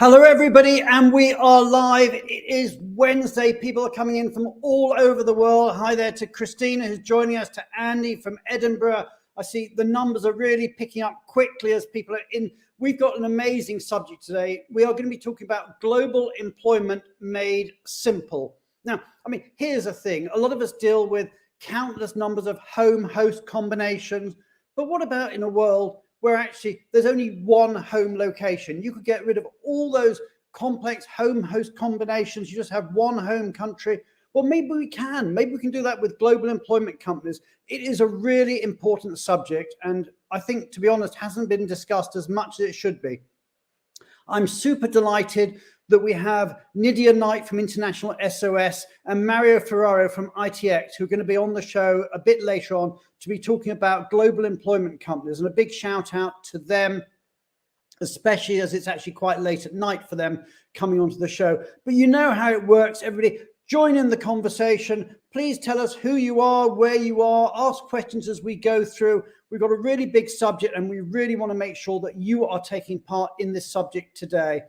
Hello, everybody, and we are live. It is Wednesday. People are coming in from all over the world. Hi there to Christina, who's joining us, to Andy from Edinburgh. I see the numbers are really picking up quickly as people are in. We've got an amazing subject today. We are going to be talking about global employment made simple. Now, here's the thing. A lot of us deal with countless numbers of home-host combinations, but what about in a world where actually there's only one home location? You could get rid of all those complex home-host combinations. You just have one home country. Well, maybe we can. Maybe we can do that with global employment companies. It is a really important subject, and I think, to be honest, hasn't been discussed as much as it should be. I'm super delighted that we have Nidia Knight from International SOS and Mario Ferraro from ITX, who are going to be on the show a bit later on to be talking about global employment companies. And a big shout out to them, especially as it's actually quite late at night for them coming onto the show. But you know how it works. Everybody join in the conversation. Please tell us who you are, where you are, ask questions as we go through. We've got a really big subject, and we really want to make sure that you are taking part in this subject today.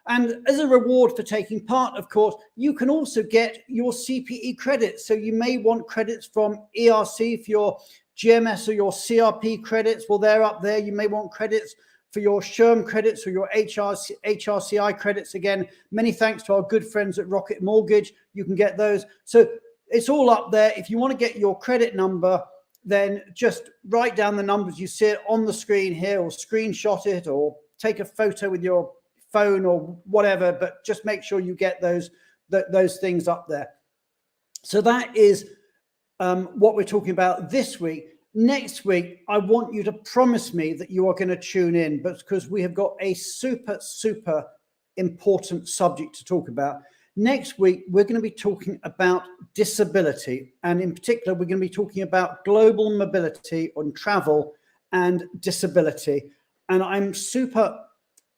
And as a reward for taking part, of course, you can also get your CPE credits. So you may want credits from ERC for your GMS or your CRP credits. Well, they're up there. You may want credits for your SHRM credits or your HRCI credits. Again, many thanks to our good friends at Rocket Mortgage. You can get those. So it's all up there. If you want to get your credit number, then just write down the numbers. You see it on the screen here, or screenshot it, or take a photo with your phone or whatever, but just make sure you get those things up there. So that is what we're talking about this week. Next week, I want you to promise me that you are going to tune in, but because we have got a super important subject to talk about. Next week, we're going to be talking about disability, and in particular, we're going to be talking about global mobility on travel and disability. And I'm super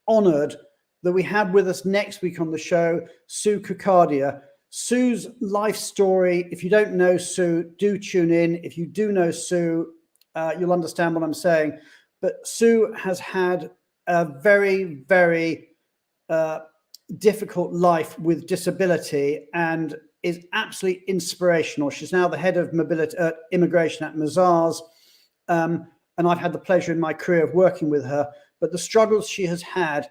honored that we have with us next week on the show, Sue Kukadia. Sue's life story, if you don't know Sue, do tune in. If you do know Sue, you'll understand what I'm saying. But Sue has had a very difficult life with disability and is absolutely inspirational. She's now the head of mobility immigration at Mazars. And I've had the pleasure in my career of working with her. But the struggles she has had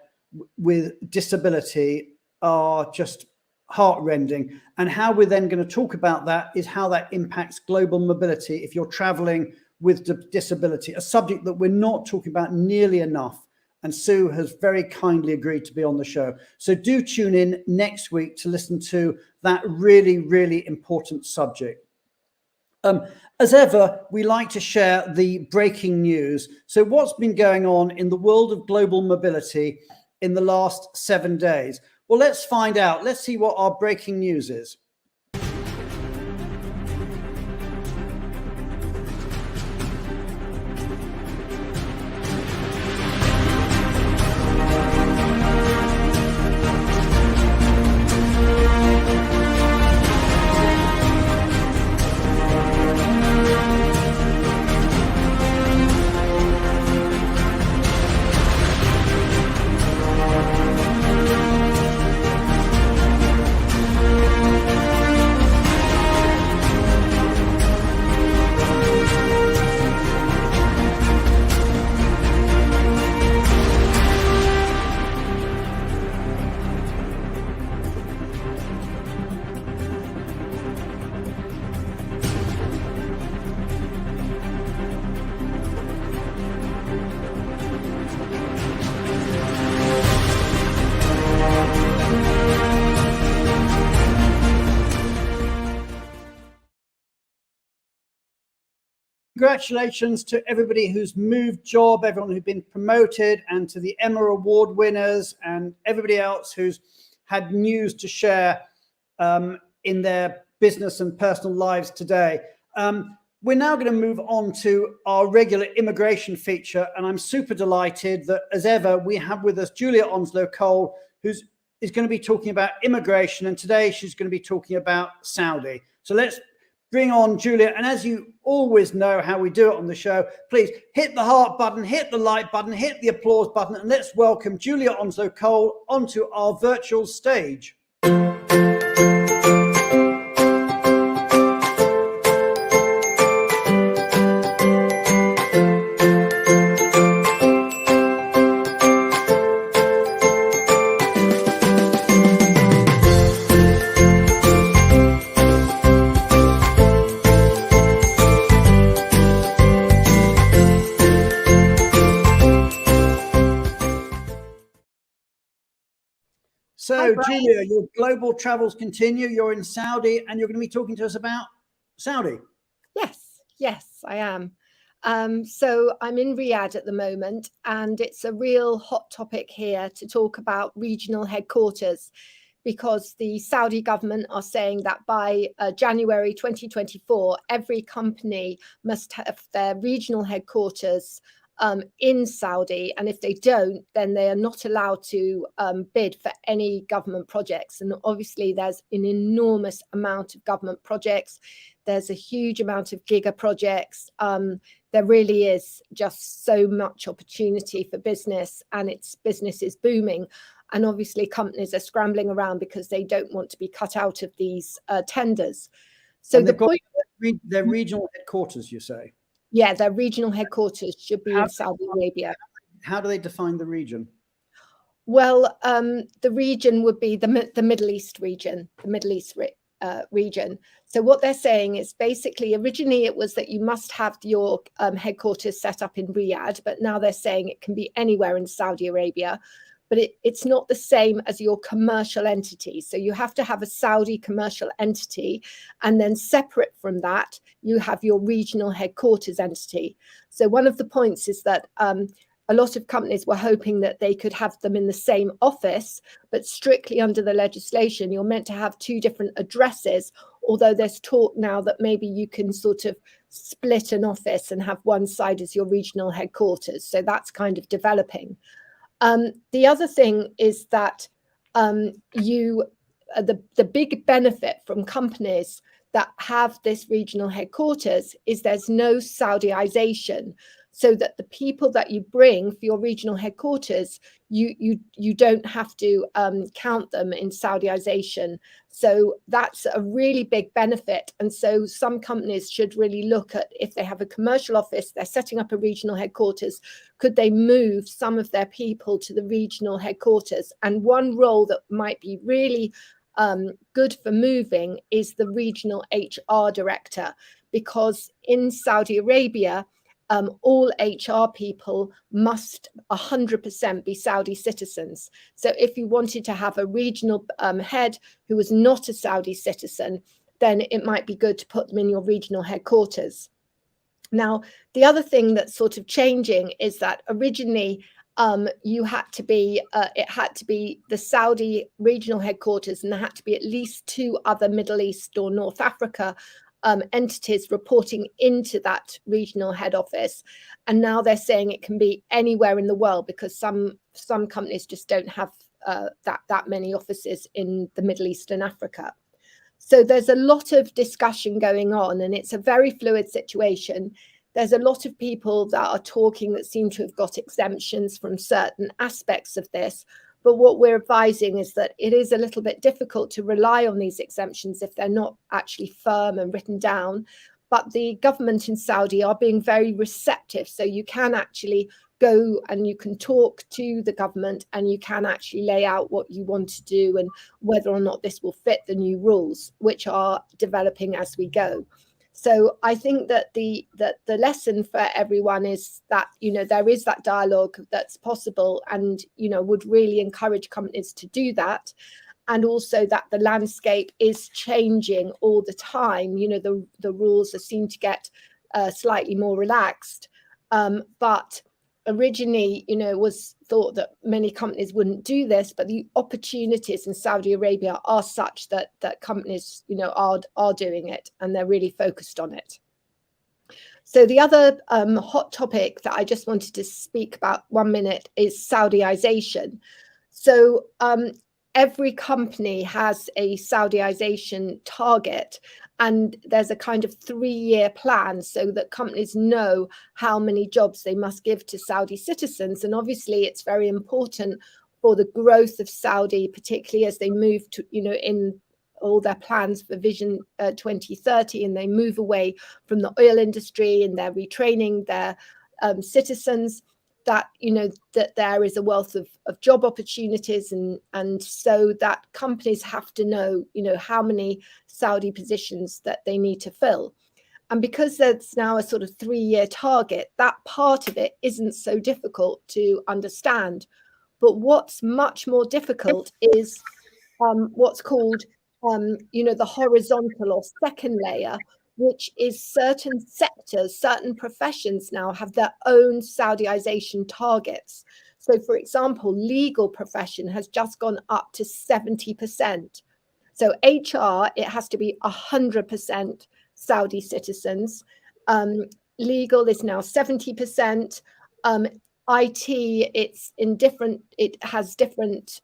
with disability are just heartrending. And how we're then going to talk about that is how that impacts global mobility if you're traveling with disability, a subject that we're not talking about nearly enough. And Sue has very kindly agreed to be on the show. So do tune in next week to listen to that really important subject. As ever, we like to share the breaking news. So what's been going on in the world of global mobility in the last 7 days? Well, let's find out. Let's see what our breaking news is. Congratulations to everybody who's moved job, everyone who's been promoted, and to the Emma Award winners and everybody else who's had news to share in their business and personal lives today. We're now going to move on to our regular immigration feature, and I'm super delighted that, as ever, we have with us Julia Onslow-Cole, who is going to be talking about immigration, and today she's going to be talking about Saudi. So let's bring on Julia. And as you always know how we do it on the show, please hit the heart button, hit the like button, hit the applause button, and let's welcome Julia Onslow-Cole onto our virtual stage. So, Julia, your global travels continue. You're in Saudi, and you're going to be talking to us about Saudi. Yes, I am. So I'm in Riyadh at the moment, and it's a real hot topic here to talk about regional headquarters, because the Saudi government are saying that by January 2024, every company must have their regional headquarters in Saudi, and if they don't, then they are not allowed to bid for any government projects. And obviously there's an enormous amount of government projects. There's a huge amount of giga projects. There really is just so much opportunity for business, and business is booming. And obviously companies are scrambling around because they don't want to be cut out of these tenders. So the point, their regional headquarters, you say? Yeah, their regional headquarters should be in Saudi Arabia. How do they define the region? Well, the region would be the Middle East region, region. So what they're saying is basically, originally it was that you must have your headquarters set up in Riyadh, but now they're saying it can be anywhere in Saudi Arabia. But it's not the same as your commercial entity. So you have to have a Saudi commercial entity, and then separate from that, you have your regional headquarters entity. So one of the points is that a lot of companies were hoping that they could have them in the same office, but strictly under the legislation, you're meant to have two different addresses, although there's talk now that maybe you can sort of split an office and have one side as your regional headquarters. So that's kind of developing. The other thing is that the big benefit from companies that have this regional headquarters is there's no Saudiization, so that the people that you bring for your regional headquarters, you don't have to count them in Saudiization. So that's a really big benefit. And so some companies should really look at, if they have a commercial office, they're setting up a regional headquarters, could they move some of their people to the regional headquarters? And one role that might be really good for moving is the regional HR director, because in Saudi Arabia, all HR people must 100% be Saudi citizens. So if you wanted to have a regional head who was not a Saudi citizen, then it might be good to put them in your regional headquarters. Now, the other thing that's sort of changing is that originally it had to be the Saudi regional headquarters, and there had to be at least 2 other Middle East or North Africa entities reporting into that regional head office. And now they're saying it can be anywhere in the world, because some companies just don't have that many offices in the Middle East and Africa. So there's a lot of discussion going on, and it's a very fluid situation. There's a lot of people that are talking that seem to have got exemptions from certain aspects of this. But what we're advising is that it is a little bit difficult to rely on these exemptions if they're not actually firm and written down. But the government in Saudi are being very receptive. So you can actually go and you can talk to the government, and you can actually lay out what you want to do and whether or not this will fit the new rules, which are developing as we go. So I think that the lesson for everyone is that, there is that dialogue that's possible, and, would really encourage companies to do that. And also that the landscape is changing all the time. The rules seem to get slightly more relaxed. But originally, it was thought that many companies wouldn't do this, but the opportunities in Saudi Arabia are such that companies, are doing it, and they're really focused on it. So the other hot topic that I just wanted to speak about 1 minute is Saudiization. So every company has a Saudiization target, And there's a kind of 3-year plan so that companies know how many jobs they must give to Saudi citizens. And obviously, it's very important for the growth of Saudi, particularly as they move to, in all their plans for Vision 2030, and they move away from the oil industry, and they're retraining their citizens, that that there is a wealth of job opportunities, and so that companies have to know how many Saudi positions that they need to fill. And because there's now a sort of 3-year target, that part of it isn't so difficult to understand. But what's much more difficult is what's called the horizontal or second layer, which is certain sectors, certain professions now have their own Saudiization targets. So, for example, legal profession has just gone up to 70%. So HR, it has to be 100% Saudi citizens. Legal is now 70%. IT, it has different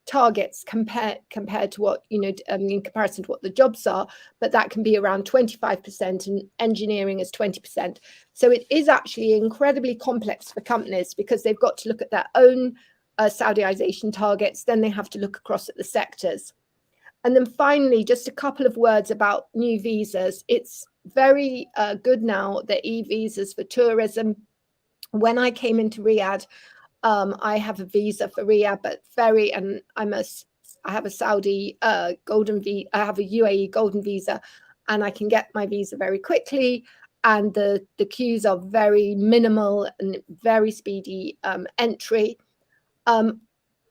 targets compared to what in comparison to what the jobs are, but that can be around 25%, and engineering is 20%. So it is actually incredibly complex for companies, because they've got to look at their own Saudiization targets, then they have to look across at the sectors. And then finally, just a couple of words about new visas. It's very good now, the e-visas for tourism. When I came into Riyadh, I have a visa for Riyadh, but I have a Saudi golden visa. I have a UAE golden visa, and I can get my visa very quickly. And the queues are very minimal and very speedy entry.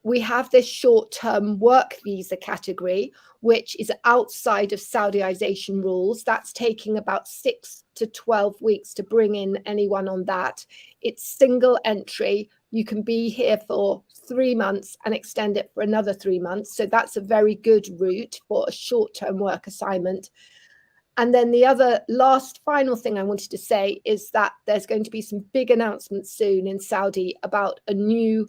We have this short-term work visa category, which is outside of Saudiization rules. That's taking about 6 to 12 weeks to bring in anyone on that. It's single entry. You can be here for 3 months and extend it for another 3 months. So that's a very good route for a short-term work assignment. And then the other final thing I wanted to say is that there's going to be some big announcements soon in Saudi about a new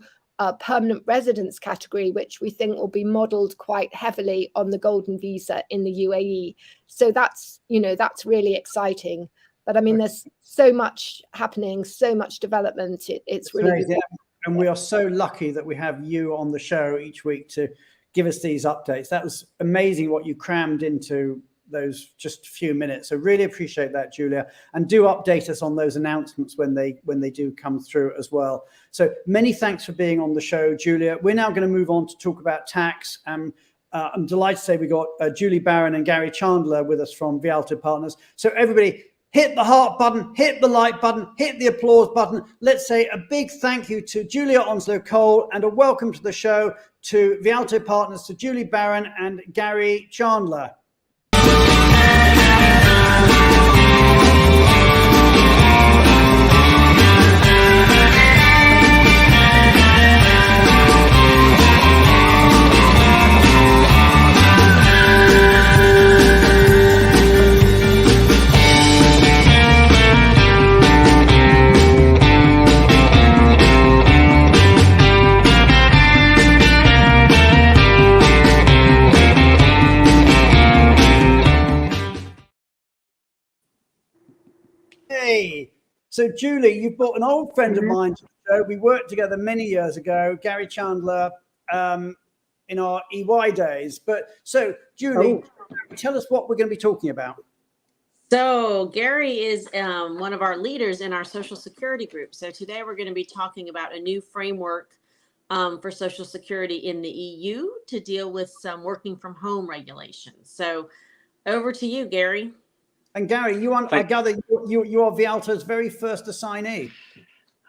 permanent residence category, which we think will be modeled quite heavily on the golden visa in the UAE. So that's really exciting. But I mean, there's so much happening, so much development. It's really yeah. And we are so lucky that we have you on the show each week to give us these updates. That was amazing what you crammed into those just few minutes. So really appreciate that, Julia, and do update us on those announcements when they do come through as well. So many thanks for being on the show, Julia. We're now going to move on to talk about tax. I'm delighted to say we got Julie Barron and Gary Chandler with us from Vialto Partners. So everybody, hit the heart button, hit the like button, hit the applause button. Let's say a big thank you to Julia Onslow-Cole and a welcome to the show to Vialto Partners, to Julie Barron and Gary Chandler. Hey, so Julie, you've brought an old friend of mine to the show. We worked together many years ago, Gary Chandler, in our EY days. But so, Julie, tell us what we're going to be talking about. So Gary is one of our leaders in our Social Security group. So today we're going to be talking about a new framework for Social Security in the EU to deal with some working from home regulations. So over to you, Gary. And Gary, I gather you are Vialto's very first assignee.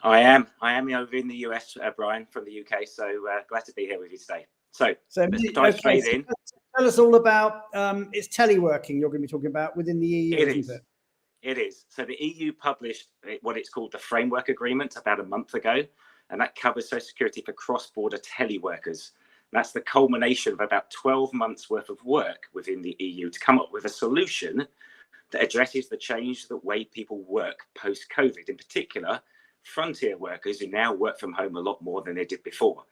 I am over in the US, Brian, from the UK. So glad to be here with you today. So let's dive straight in. Tell us all about it's teleworking you're going to be talking about within the EU, isn't it? It is. So the EU published what it's called the Framework Agreement about a month ago, and that covers Social Security for cross-border teleworkers. That's the culmination of about 12 months worth of work within the EU to come up with a solution that addresses the change the way people work post-COVID, in particular, frontier workers who now work from home a lot more than they did before.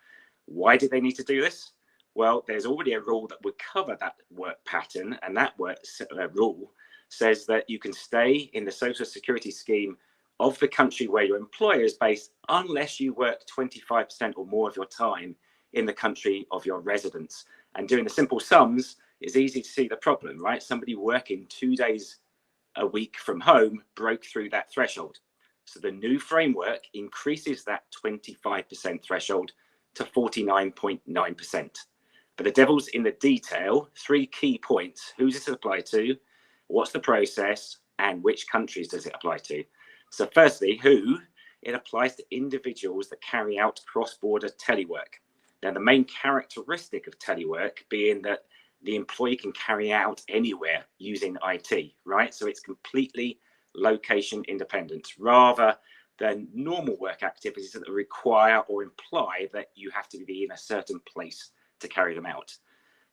Why did they need to do this? Well, there's already a rule that would cover that work pattern, and that rule says that you can stay in the social security scheme of the country where your employer is based unless you work 25% or more of your time in the country of your residence. And doing the simple sums, it's easy to see the problem, right? Somebody working 2 days a week from home broke through that threshold. So the new framework increases that 25% threshold to 49.9%. But the devil's in the detail. 3 key points: who's this apply to, what's the process, and which countries does it apply to? So firstly, who? It applies to individuals that carry out cross-border telework. Now, the main characteristic of telework being that the employee can carry out anywhere using IT, right? So it's completely location independent, rather than normal work activities that require or imply that you have to be in a certain place to carry them out.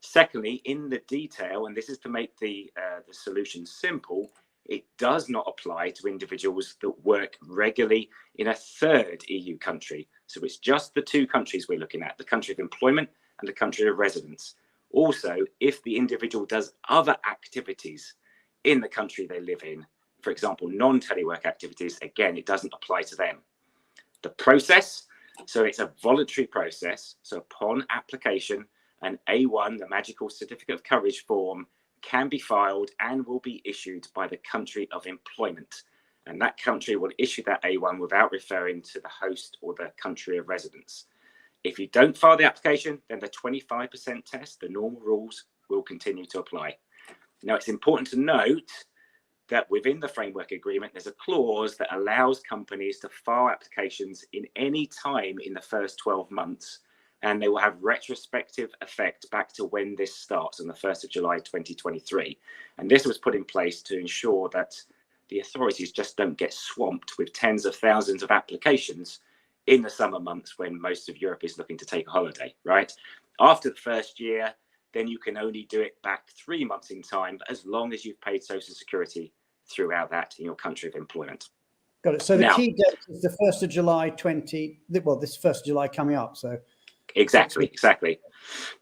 Secondly, in the detail, and this is to make the solution simple, it does not apply to individuals that work regularly in a third EU country. So it's just the 2 countries we're looking at, the country of employment and the country of residence. Also, if the individual does other activities in the country they live in, for example, non-telework activities, again, it doesn't apply to them. The process, so it's a voluntary process. So upon application, an A1, the magical certificate of coverage form, can be filed and will be issued by the country of employment. And that country will issue that A1 without referring to the host or the country of residence. If you don't file the application, then the 25% test, the normal rules, will continue to apply. Now, it's important to note that within the framework agreement, there's a clause that allows companies to file applications in any time in the first 12 months, and they will have retrospective effect back to when this starts on the 1st of July 2023. And this was put in place to ensure that the authorities just don't get swamped with tens of thousands of applications in the summer months when most of Europe is looking to take a holiday, right? After the first year, then you can only do it back 3 months in time, as long as you've paid Social Security throughout that in your country of employment. Got it. So the key date is the 1st of July this 1st of July coming up. So Exactly.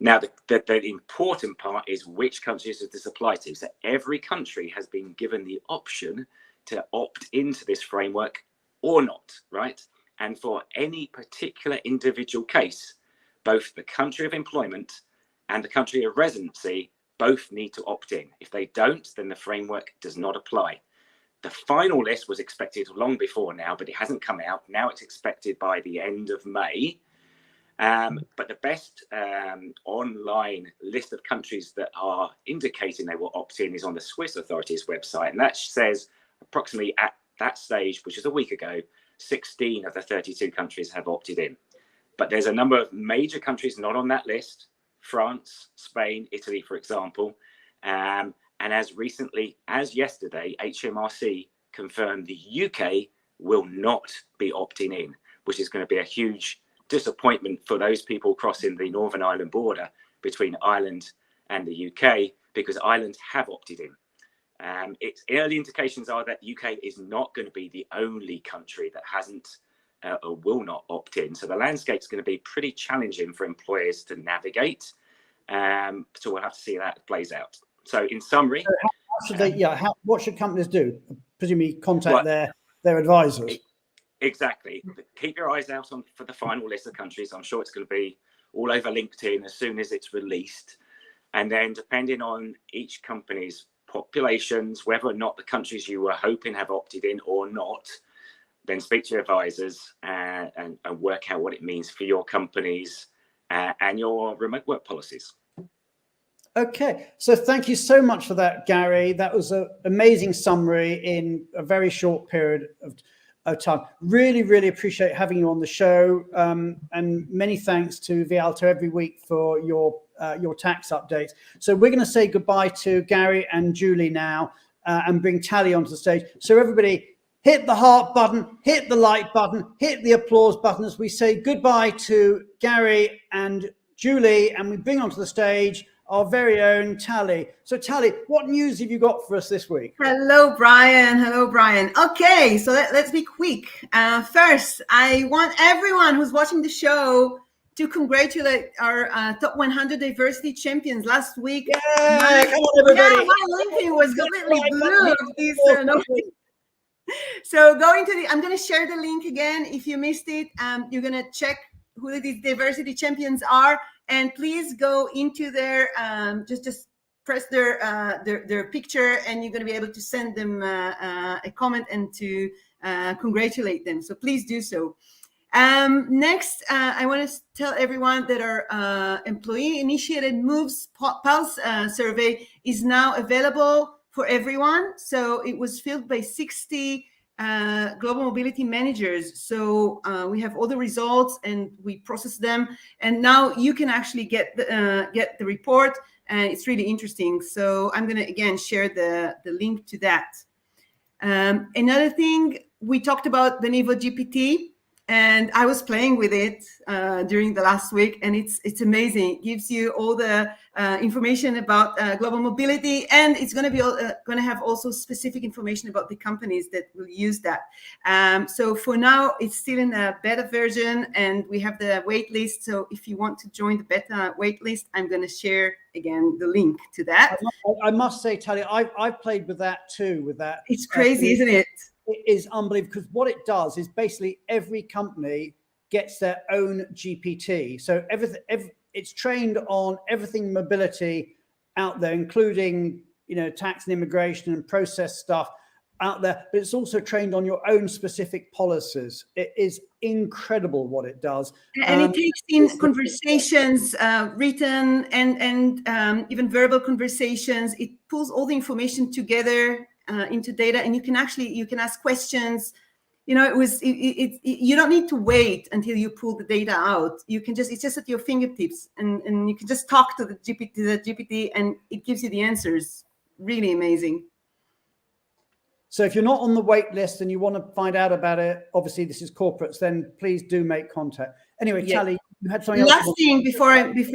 Now, the important part is which countries does this apply to? So every country has been given the option to opt into this framework or not, right? And for any particular individual case, both the country of employment and the country of residency both need to opt in. If they don't, then the framework does not apply. The final list was expected long before now, but it hasn't come out. Now it's expected by the end of May. But the best online list of countries that are indicating they will opt in is on the Swiss authorities website. And that says approximately at that stage, which is a week ago, 16 of the 32 countries have opted in. But there's a number of major countries not on that list: France, Spain, Italy, for example. And as recently as yesterday, HMRC confirmed the UK will not be opting in, which is going to be a huge disappointment for those people crossing the Northern Ireland border between Ireland and the UK, because Ireland have opted in. Its early indications are that the UK is not going to be the only country that hasn't or will not opt in. So the landscape's going to be pretty challenging for employers to navigate. So we'll have to see how that plays out. So in summary, what should companies do? Presumably contact their advisors. Exactly. Keep your eyes out for the final list of countries. I'm sure it's going to be all over LinkedIn as soon as it's released. And then depending on each company's populations, whether or not the countries you were hoping have opted in or not, then speak to your advisors and work out what it means for your companies and your remote work policies. Okay, so thank you so much for that, Gary. That was an amazing summary in a very short period of time. Really, really appreciate having you on the show, and many thanks to Vialto every week for your tax updates. So we're going to say goodbye to Gary and Julie now and bring Tally onto the stage. So everybody, hit the heart button, hit the like button, hit the applause button as we say goodbye to Gary and Julie, and we bring onto the stage our very own Tally. So Tally, what news have you got for us this week? Hello, Brian. Okay, so let's be quick. First, I want everyone who's watching the show to congratulate our top 100 diversity champions last week. Yeah, come on, everybody. Yeah, my LinkedIn was completely blue. So going to I'm going to share the link again. If you missed it, you're going to check who these diversity champions are, and please go into their just press their picture, and you're going to be able to send them a comment and to congratulate them. So please do so. Next, I want to tell everyone that our employee-initiated Moves Pulse survey is now available for everyone. So it was filled by 60 global mobility managers. So we have all the results and we process them. And now you can actually get the report. And it's really interesting. So I'm going to, again, share the link to that. Another thing, we talked about the Nivo GPT. And I was playing with it during the last week, and it's amazing. It gives you all the information about global mobility, and it's going to be going to have also specific information about the companies that will use that. So for now, it's still in a beta version, and we have the wait list. So if you want to join the beta wait list, I'm going to share again the link to that. I must say, Talia, I've played with that too. With that, it's crazy, isn't it? It is unbelievable, because what it does is basically every company gets their own GPT. So it's trained on everything mobility out there, including, you know, tax and immigration and process stuff out there. But it's also trained on your own specific policies. It is incredible what it does. And it takes in conversations, written and even verbal conversations. It pulls all the information together into data, and you can ask questions. You know, you don't need to wait until you pull the data out. You can it's just at your fingertips, and you can just talk to the GPT, and it gives you the answers. Really amazing. So if you're not on the wait list and you want to find out about it, obviously this is corporates, then please do make contact. Anyway, yeah. Tali, you had something else. Last thing before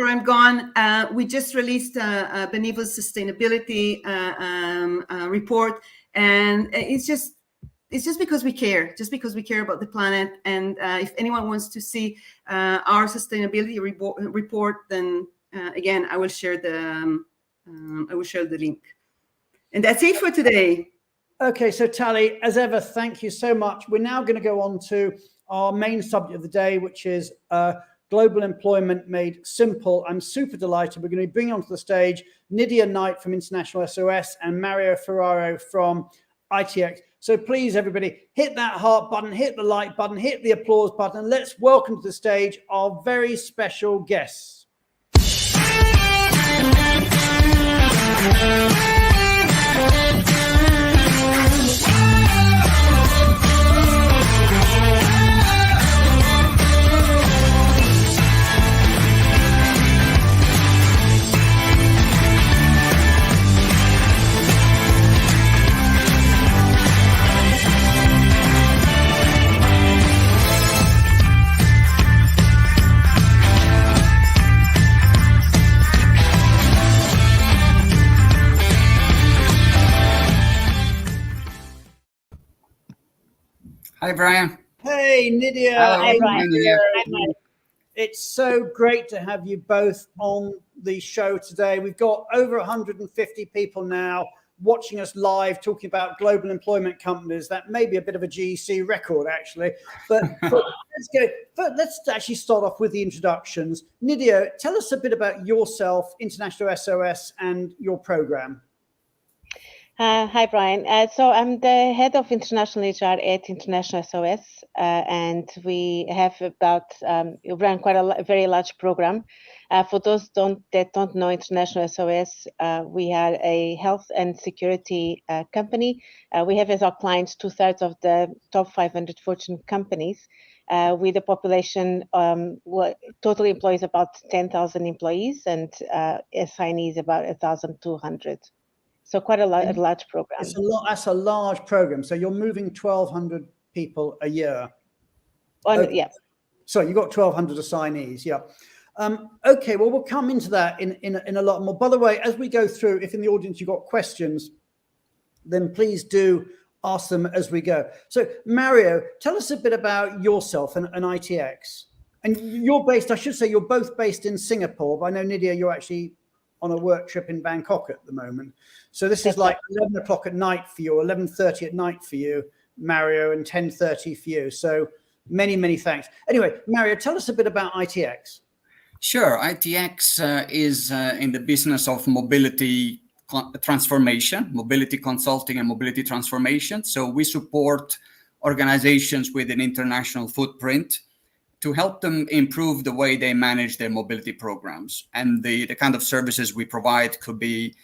I'm gone, we just released Benivo's sustainability report, and it's just because we care, about the planet. And if anyone wants to see our sustainability report, then again, I will share the link. And that's it for today. Okay, so Tali, as ever, thank you so much. We're now going to go on to our main subject of the day, which is global employment made simple. I'm super delighted. We're going to be bringing onto the stage Nidia Knight from International SOS and Mario Ferraro from ITX. So please, everybody, hit that heart button, hit the like button, hit the applause button, and let's welcome to the stage our very special guests. Hi, Brian. Hey, Nidia. Hello, hey, Brian. Nidia. It's so great to have you both on the show today. We've got over 150 people now watching us live, talking about global employment companies. That may be a bit of a GEC record, actually. But let's actually start off with the introductions. Nidia, tell us a bit about yourself, International SOS, and your program. Hi, Brian. So I'm the head of international HR at International SOS, and we have we run quite a very large program. For those that don't know International SOS, we are a health and security company. We have as our clients 2/3 of the top 500 Fortune companies, with a population total employees about 10,000 employees, and assignees about 1,200. So quite a large program. That's a large program. So you're moving 1,200 people a year. Okay. Yeah. So you've got 1,200 assignees. Yeah. Okay. Well, we'll come into that in a lot more. By the way, as we go through, if in the audience you've got questions, then please do ask them as we go. So Mario, tell us a bit about yourself and ITX. And you're based, I should say, you're both based in Singapore, but I know, Nidia, you're actually on a work trip in Bangkok at the moment. So this is like 11 o'clock at night for you, 11:30 at night for you, Mario, and 10:30 for you. So many, many thanks. Anyway, Mario, tell us a bit about ITX. Sure. ITX is in the business of mobility transformation, mobility consulting and mobility transformation. So we support organizations with an international footprint to help them improve the way they manage their mobility programs. And the kind of services we provide could be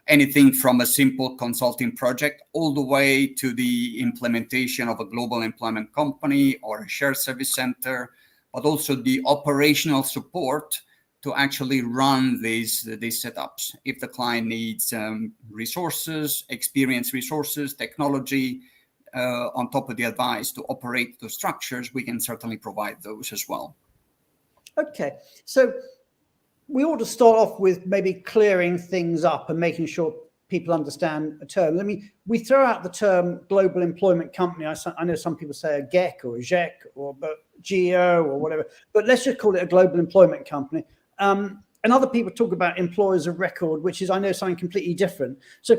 anything from a simple consulting project all the way to the implementation of a global employment company or a shared service center, but also the operational support to actually run these setups. If the client needs resources, experienced resources, technology, on top of the advice to operate those structures, we can certainly provide those as well. Okay, so we ought to start off with maybe clearing things up and making sure people understand a term. I mean, we throw out the term global employment company. I know some people say a GEC or a GEC or GEO or whatever, but let's just call it a global employment company. And other people talk about employers of record, which is, I know, something completely different. So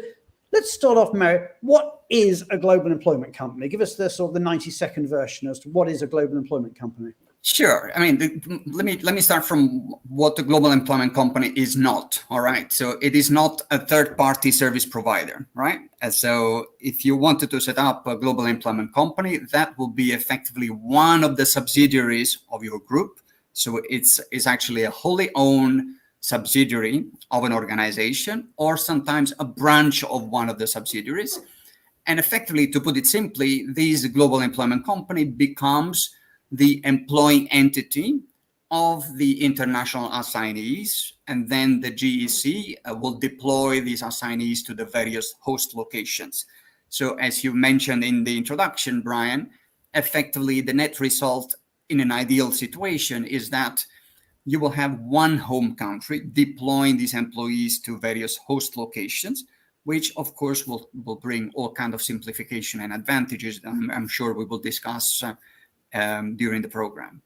let's start off, Mario. What is a global employment company? Give us the sort of the 90-second version as to what is a global employment company. Sure. I mean, let me start from what the global employment company is not. All right. So it is not a third-party service provider, right? And so if you wanted to set up a global employment company, that will be effectively one of the subsidiaries of your group. So it's actually a wholly owned subsidiary of an organization, or sometimes a branch of one of the subsidiaries. And effectively, to put it simply, this global employment company becomes the employing entity of the international assignees, and then the GEC will deploy these assignees to the various host locations. So as you mentioned in the introduction, Brian, effectively the net result in an ideal situation is that you will have one home country deploying these employees to various host locations, which of course will bring all kinds of simplification and advantages. I'm sure we will discuss during the program.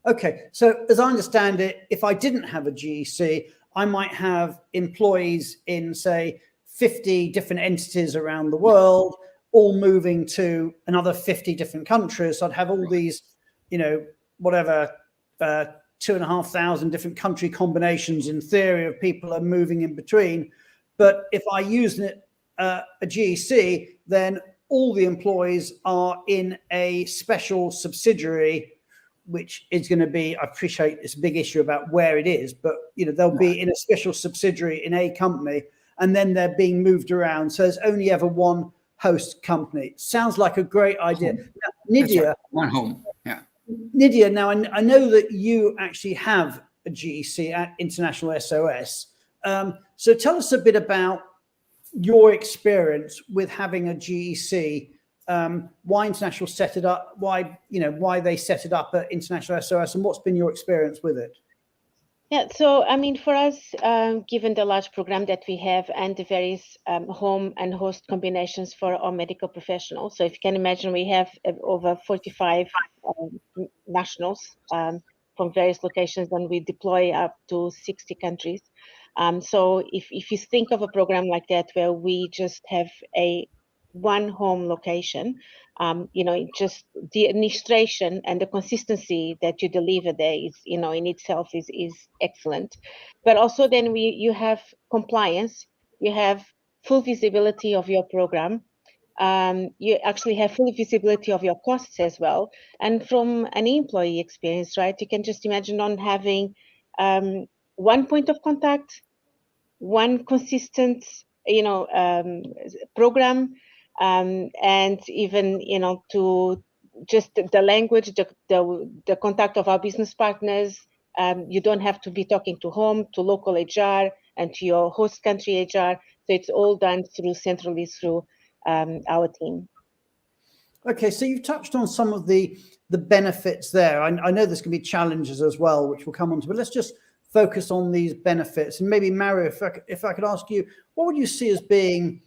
Okay, so as I understand it, if I didn't have a GEC, I might have employees in, say, 50 different entities around the world, all moving to another 50 different countries. So I'd have all these, whatever, 2,500 different country combinations in theory of people are moving in between. But if I use a GEC, then all the employees are in a special subsidiary, which is going to be, I appreciate it's a big issue about where it is, but they'll be in a special subsidiary in a company, and then they're being moved around. So there's only ever one host company. Sounds like a great idea. Now, Nidia, right. One home. Yeah. Nidia, now I know that you actually have a GEC at International SOS. So tell us a bit about your experience with having a GEC, why International set it up, why they set it up at International SOS, and what's been your experience with it? Yeah, so I mean, for us, given the large program that we have and the various home and host combinations for our medical professionals, so if you can imagine, we have over 45 nationals from various locations, and we deploy up to 60 countries. So if you think of a program like that, where we just have one home location, just the administration and the consistency that you deliver there is, in itself is excellent. But also then you have compliance, you have full visibility of your program. You actually have full visibility of your costs as well. And from an employee experience, right, you can just imagine on having one point of contact, one consistent, program, and even, to just the language, the contact of our business partners. You don't have to be talking to local HR and to your host country HR. So it's all done centrally through our team. Okay, so you've touched on some of the benefits there. I know there's going to be challenges as well, which we'll come on to, but let's just focus on these benefits. And maybe, Mario, if I could ask you, what would you see as being,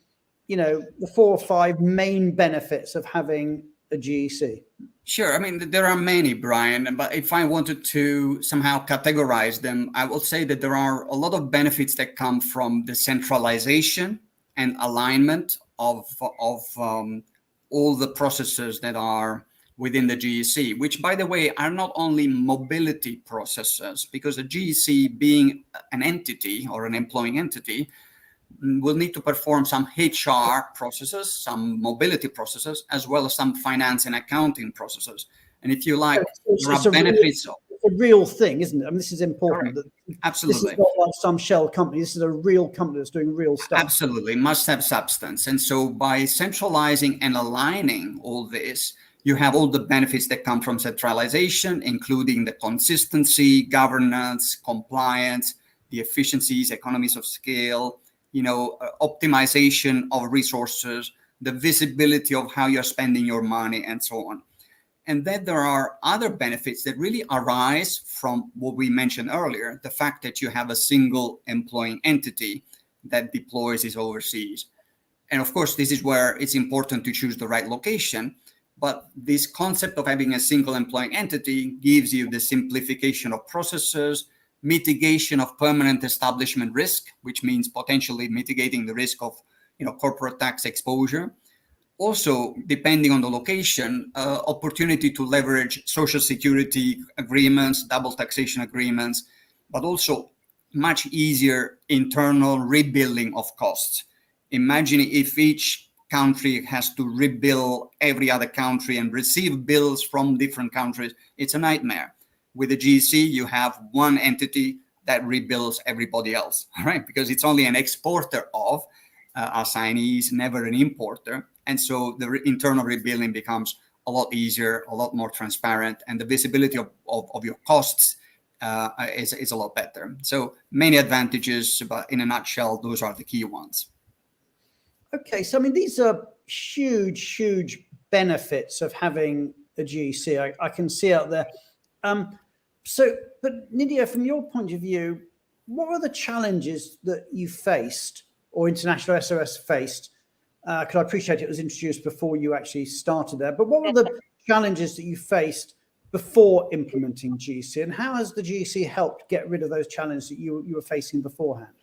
the 4 or 5 main benefits of having a GEC? Sure. I mean, there are many, Brian, but if I wanted to somehow categorize them, I will say that there are a lot of benefits that come from the centralization and alignment of all the processes that are within the GEC, which, by the way, are not only mobility processes, because a GEC, being an entity or an employing entity, will need to perform some HR processes, some mobility processes, as well as some finance and accounting processes. And if you like, there are benefits. It's a real thing, isn't it? I mean, this is important. Absolutely. This is not like some shell company. This is a real company that's doing real stuff. Absolutely. Must have substance. And so by centralizing and aligning all this, you have all the benefits that come from centralization, including the consistency, governance, compliance, the efficiencies, economies of scale, optimization of resources, the visibility of how you're spending your money, and so on. And then there are other benefits that really arise from what we mentioned earlier, the fact that you have a single employing entity that deploys this overseas. And of course, this is where it's important to choose the right location. But this concept of having a single employing entity gives you the simplification of processes, mitigation of permanent establishment risk, which means potentially mitigating the risk of corporate tax exposure. Also, depending on the location, opportunity to leverage social security agreements, double taxation agreements, but also much easier internal rebuilding of costs. Imagine if each country has to rebuild every other country and receive bills from different countries. It's a nightmare. With the GEC, you have one entity that rebuilds everybody else, right? Because it's only an exporter of assignees, never an importer. And so the internal rebuilding becomes a lot easier, a lot more transparent, and the visibility of your costs is a lot better. So many advantages, but in a nutshell, those are the key ones. Okay, so I mean, these are huge, huge benefits of having a GEC. I can see out there. But Nidia, from your point of view, what are the challenges that you faced, or International SOS faced? Because I appreciate it was introduced before you actually started there. But what were the challenges that you faced before implementing GEC, and how has the GEC helped get rid of those challenges that you were facing beforehand?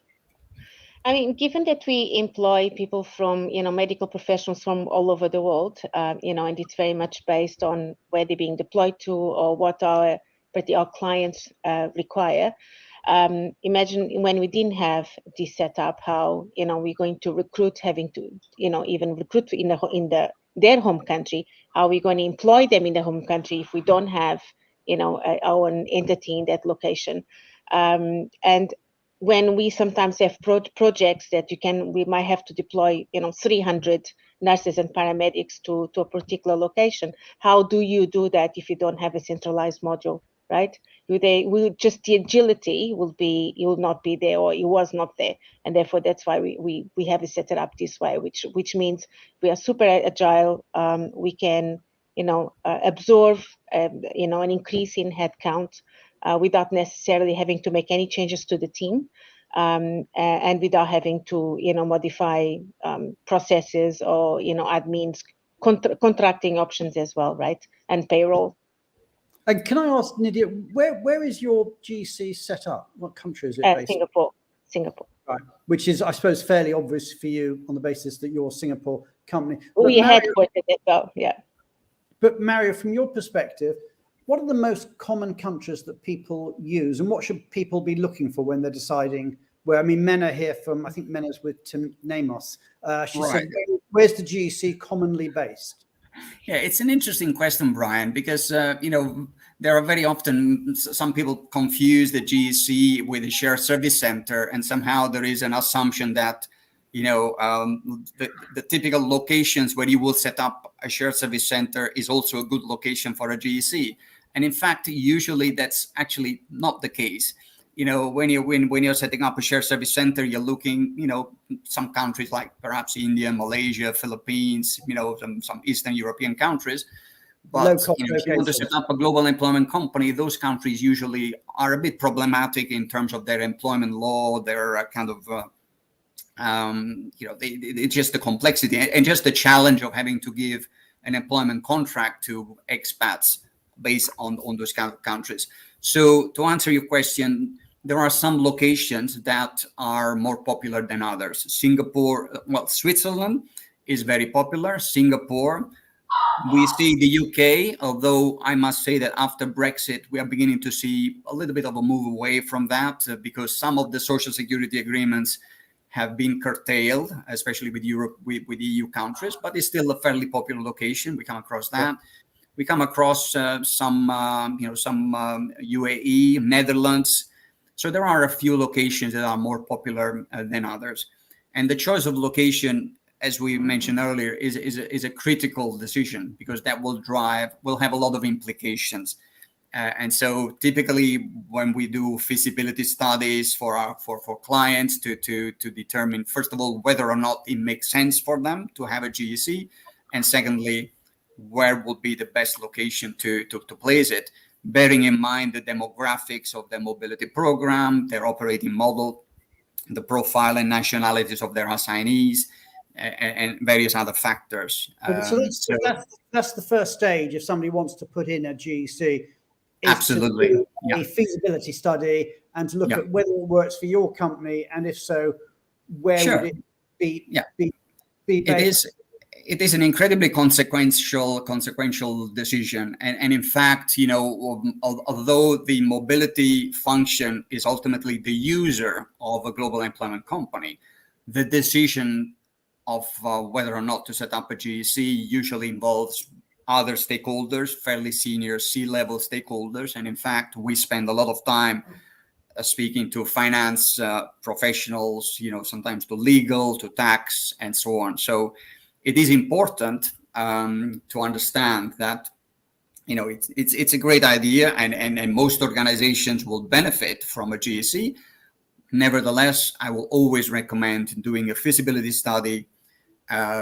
I mean, given that we employ people from, medical professionals from all over the world, and it's very much based on where they're being deployed to or what our clients require. Imagine when we didn't have this setup, how, we're going to recruit, having to, even recruit in their home country, how are we going to employ them in the home country if we don't have, our own entity in that location? And when we sometimes have projects that we might have to deploy, 300 nurses and paramedics to a particular location. How do you do that if you don't have a centralized module, right? Just the agility will not be there, or it was not there. And therefore, that's why we have it set it up this way, which means we are super agile. We can, absorb, an increase in headcount, without necessarily having to make any changes to the team, and without having to, modify processes or, admins, contracting options as well, right? And payroll. And can I ask, Nidia, where is your GEC set up? What country is it based? Singapore. Right, which is, I suppose, fairly obvious for you on the basis that you're a Singapore company. We headquartered as well, yeah. But Mario, from your perspective, what are the most common countries that people use, and what should people be looking for when they're deciding where? I mean, Mena here from, I think Mena's with Tim Namos. She said, where's the GEC commonly based? Yeah, it's an interesting question, Brian, because, there are very often some people confuse the GEC with a shared service center, and somehow there is an assumption that, the typical locations where you will set up a shared service center is also a good location for a GEC. And in fact, usually that's actually not the case. When you're setting up a shared service center, you're looking, some countries like perhaps India, Malaysia, Philippines, some Eastern European countries. But if you want to set up a global employment company, those countries usually are a bit problematic in terms of their employment law, their kind of, it's just the complexity and just the challenge of having to give an employment contract to expats based on those kind of countries. So to answer your question, there are some locations that are more popular than others. Singapore, well, Switzerland is very popular. Singapore, we see the UK, although I must say that after Brexit, we are beginning to see a little bit of a move away from that because some of the social security agreements have been curtailed, especially with Europe, with EU countries, but it's still a fairly popular location. We come across that. We come across some UAE, Netherlands. So there are a few locations that are more popular than others. And the choice of location, as we mentioned earlier, is a critical decision because that will have a lot of implications. And so typically when we do feasibility studies for clients to determine, first of all, whether or not it makes sense for them to have a GEC, and secondly, where would be the best location to place it, bearing in mind the demographics of the mobility program, their operating model, the profile and nationalities of their assignees, and various other factors. So that's the first stage if somebody wants to put in a GEC. Absolutely. To do a feasibility study and to look at whether it works for your company, and if so, where would it be based? It is an incredibly consequential decision, and in fact, although the mobility function is ultimately the user of a global employment company, the decision of whether or not to set up a GEC usually involves other stakeholders, fairly senior C-level stakeholders, and in fact, we spend a lot of time speaking to finance professionals, sometimes to legal, to tax, and so on. So it is important to understand that, it's a great idea, and most organizations will benefit from a GEC. Nevertheless, I will always recommend doing a feasibility study,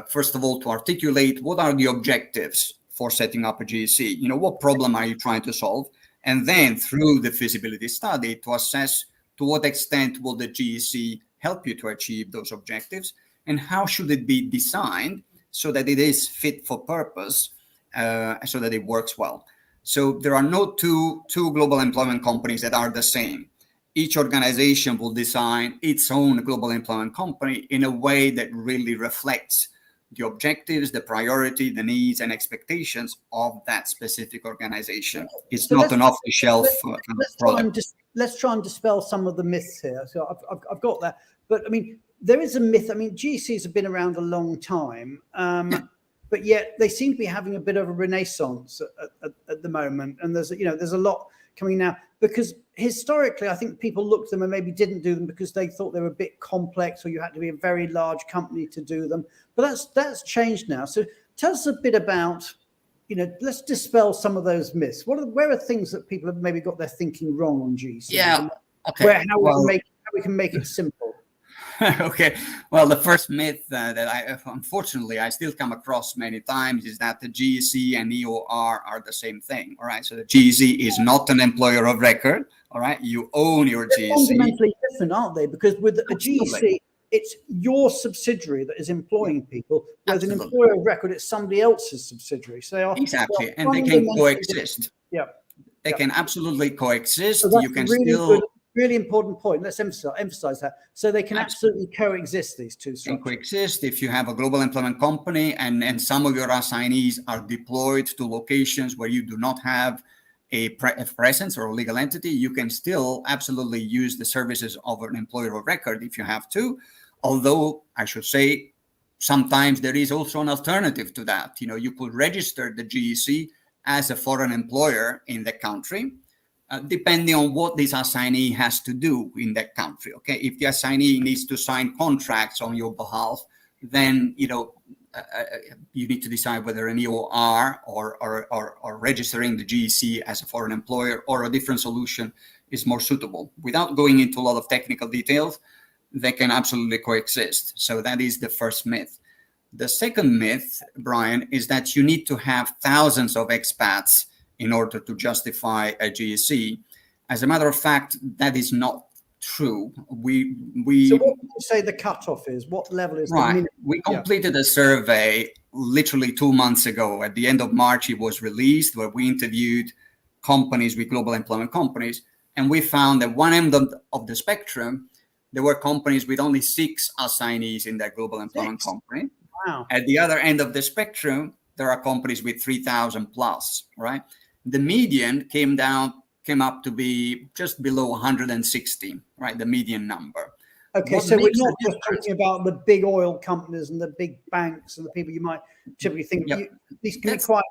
first of all, to articulate what are the objectives for setting up a GEC. What problem are you trying to solve? And then through the feasibility study to assess to what extent will the GEC help you to achieve those objectives, and how should it be designed so that it is fit for purpose, so that it works well. So there are no two global employment companies that are the same. Each organization will design its own global employment company in a way that really reflects the objectives, the priority, the needs, and expectations of that specific organization. It's not an off-the-shelf product. Let's try and dispel some of the myths here. So I've got that, but I mean, there is a myth. I mean, GECs have been around a long time, but yet they seem to be having a bit of a renaissance at the moment. And there's a lot coming now, because historically, I think people looked at them and maybe didn't do them because they thought they were a bit complex, or you had to be a very large company to do them. But that's changed now. So tell us a bit about, let's dispel some of those myths. Where are things that people have maybe got their thinking wrong on GEC? Yeah. Okay. How we can make it simple. Okay. Well, the first myth that unfortunately I still come across many times is that the GEC and EOR are the same thing. All right. So the GEC is not an employer of record. All right. You own your GEC. They're fundamentally different, aren't they? Because with a GEC, it's your subsidiary that is employing people. Whereas an employer of record, it's somebody else's subsidiary. So exactly, and they can coexist. Yeah. They can absolutely coexist. So you can still. Really important point. Let's emphasize that. So they can absolutely coexist, these two structures. Can coexist if you have a global employment company and some of your assignees are deployed to locations where you do not have a presence or a legal entity. You can still absolutely use the services of an employer of record if you have to. Although I should say, sometimes there is also an alternative to that. You could register the GEC as a foreign employer in the country. Depending on what this assignee has to do in that country. Okay, if the assignee needs to sign contracts on your behalf, then you need to decide whether an EOR or registering the GEC as a foreign employer or a different solution is more suitable. Without going into a lot of technical details, they can absolutely coexist. So that is the first myth. The second myth, Brian, is that you need to have thousands of expats in order to justify a GEC. As a matter of fact, that is not true. So what would you say the cutoff is? What level is the Right. minimum? We completed a survey literally 2 months ago. At the end of March, it was released, where we interviewed companies with global employment companies. And we found that one end of the spectrum, there were companies with only 6 assignees in their global employment 6? company. Wow. At the other end of the spectrum, there are companies with 3,000 plus, right? The median came up to be just below 160, right? The median number. Okay, so we're not just talking about the big oil companies and the big banks and the people you might typically think. Yep. These can be quite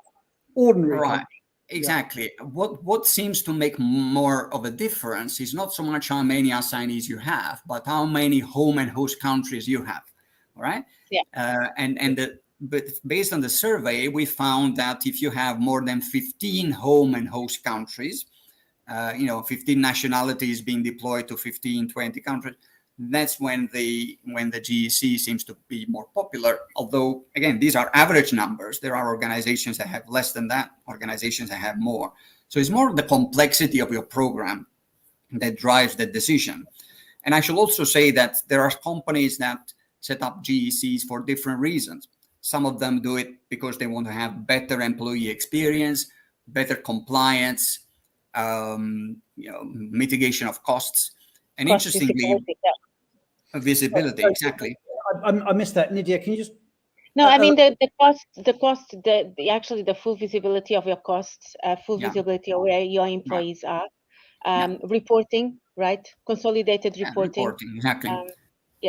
ordinary. Right. Companies. Exactly. Yeah. What seems to make more of a difference is not so much how many assignees you have, but how many home and host countries you have. All right. Yeah. But based on the survey, we found that if you have more than 15 home and host countries, 15 nationalities being deployed to 15, 20 countries, that's when the GEC seems to be more popular. Although, again, these are average numbers. There are organizations that have less than that, organizations that have more. So it's more the complexity of your program that drives the decision. And I should also say that there are companies that set up GECs for different reasons. Some of them do it because they want to have better employee experience, better compliance, mitigation of costs, and interestingly, visibility. Exactly. I missed that, Nidia. Can you just? No, I mean the cost, actually the full visibility of your costs, visibility of where your employees are, reporting, right? Consolidated reporting. Exactly.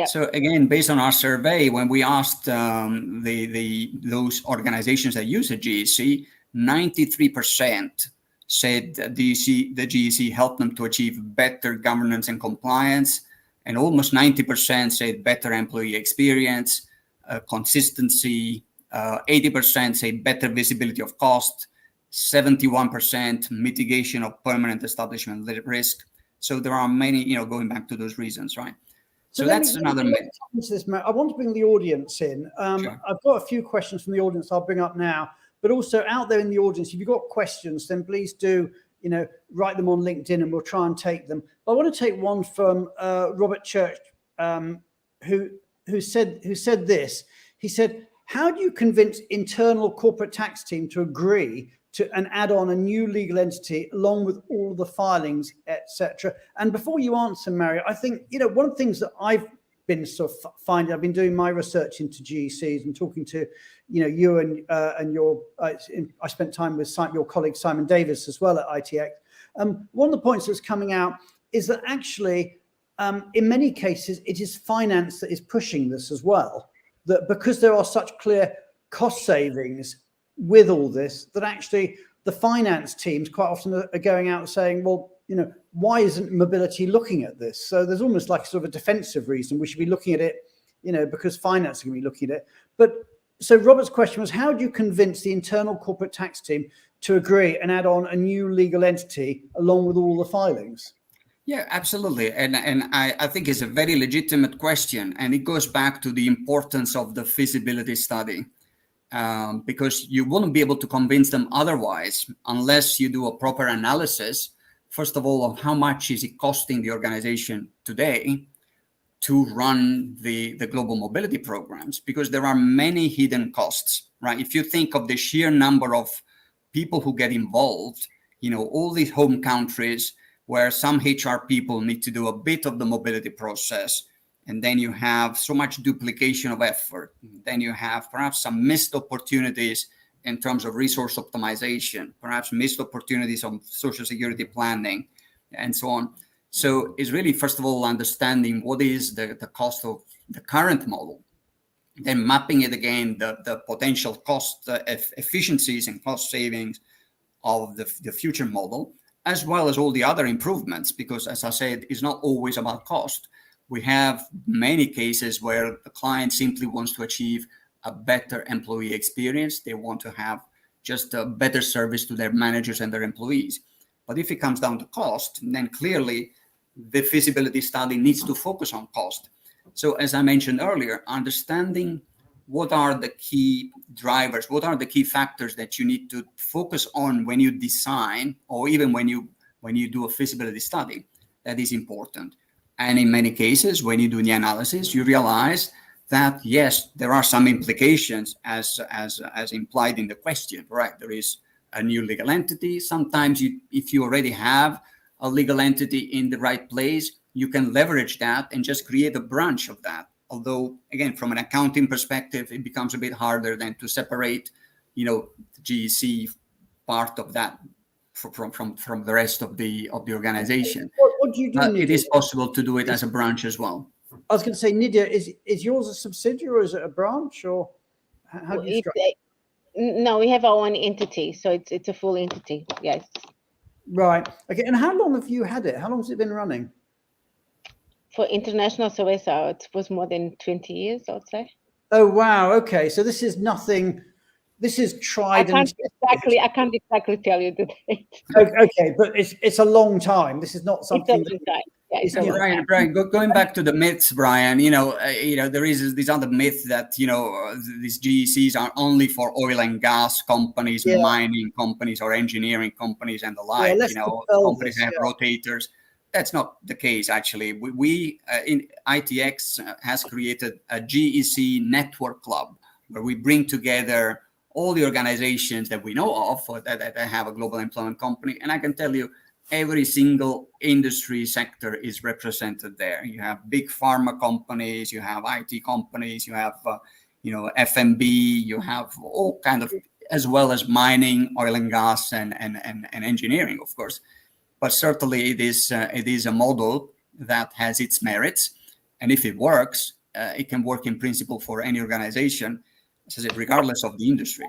So again, based on our survey, when we asked those organizations that use the GEC, 93% said that the GEC helped them to achieve better governance and compliance, and almost 90% said better employee experience, consistency. 80% say better visibility of cost, 71% mitigation of permanent establishment risk. So there are many, going back to those reasons, right? So that's another myth. I want to bring the audience in. Sure. I've got a few questions from the audience I'll bring up now, but also out there in the audience, if you've got questions, then please do, write them on LinkedIn and we'll try and take them. But I want to take one from Robert Church, who said this. He said, how do you convince internal corporate tax team to agree to and add on a new legal entity along with all the filings, etc.? And before you answer, Mario, I think, one of the things that I've been sort of finding, I've been doing my research into GECs and talking to, you and your, I spent time with your colleague Simon Davis as well at ITX. One of the points that's coming out is that actually, in many cases, it is finance that is pushing this as well. That because there are such clear cost savings with all this, that actually the finance teams quite often are going out and saying, well, why isn't mobility looking at this? So there's almost like sort of a defensive reason we should be looking at it, because finance are going to be looking at it. But so Robert's question was, how do you convince the internal corporate tax team to agree and add on a new legal entity along with all the filings? Yeah, absolutely. And I think it's a very legitimate question. And it goes back to the importance of the feasibility study, because you wouldn't be able to convince them otherwise unless you do a proper analysis, first of all, of how much is it costing the organization today to run the global mobility programs, because there are many hidden costs, right? If you think of the sheer number of people who get involved, all these home countries, where some HR people need to do a bit of the mobility process, and then you have so much duplication of effort. Then you have perhaps some missed opportunities in terms of resource optimization, perhaps missed opportunities on social security planning, and so on. So it's really, first of all, understanding what is the cost of the current model, then mapping it again, the potential cost efficiencies and cost savings of the future model, as well as all the other improvements, because as I said, it's not always about cost. We have many cases where the client simply wants to achieve a better employee experience. They want to have just a better service to their managers and their employees. But if it comes down to cost, then clearly the feasibility study needs to focus on cost. So as I mentioned earlier, understanding what are the key drivers, what are the key factors that you need to focus on when you design, or even when you do a feasibility study, that is important. And in many cases, when you do the analysis, you realize that, yes, there are some implications as implied in the question, right? There is a new legal entity. Sometimes if you already have a legal entity in the right place, you can leverage that and just create a branch of that. Although, again, from an accounting perspective, it becomes a bit harder than to separate, the GEC part of that from the rest of the organization. What do you do, Nidia? It is possible to do it as a branch as well. I was going to say, Nidia, is yours a subsidiary or is it a branch, or how do you structure? No, we have our own entity, so it's a full entity. Yes. Right. Okay. And how long have you had it? How long has it been running? For International SOS, it was more than 20 years, I would say. Oh wow. Okay. So this is nothing. This is tried. I can't exactly tell you the date. Okay, but it's a long time. This is not something. Brian, going back to the myths, Brian. There is this other myth that these GECs are only for oil and gas companies, mining companies, or engineering companies, and the like. Companies have rotators. That's not the case, actually. We in ITX has created a GEC network club where we bring together all the organizations that we know of that have a global employment company. And I can tell you, every single industry sector is represented there. You have big pharma companies, you have IT companies, you have, FMB, you have all kind of, as well as mining, oil and gas, and engineering, of course. But certainly it is a model that has its merits. And if it works, it can work in principle for any organization, regardless of the industry.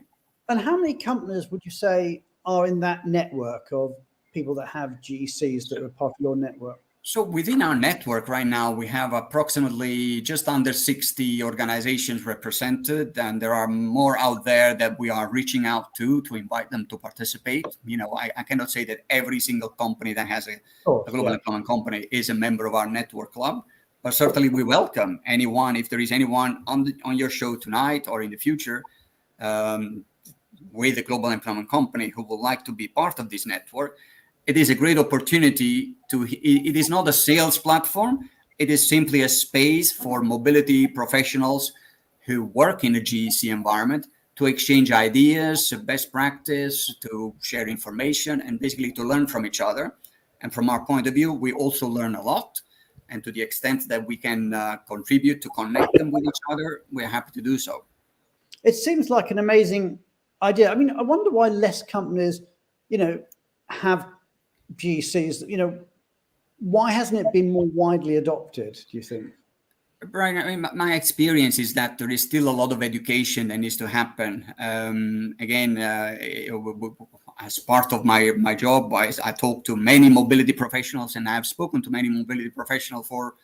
And how many companies would you say are in that network of people that have GECs that are part of your network? So within our network right now, we have approximately just under 60 organizations represented, and there are more out there that we are reaching out to invite them to participate. I cannot say that every single company that has a global employment company is a member of our network club. But certainly we welcome anyone, if there is anyone on your show tonight or in the future with a global employment company who would like to be part of this network. It is a great opportunity it is not a sales platform. It is simply a space for mobility professionals who work in a GEC environment to exchange ideas, best practice, to share information, and basically to learn from each other. And from our point of view, we also learn a lot. And to the extent that we can contribute to connect them with each other, we're happy to do so. It seems like an amazing idea. I mean, I wonder why less companies, have GECs. Why hasn't it been more widely adopted, do you think? Brian, I mean, my experience is that there is still a lot of education that needs to happen. As part of my job, I talk to many mobility professionals, and I've spoken to many mobility professionals for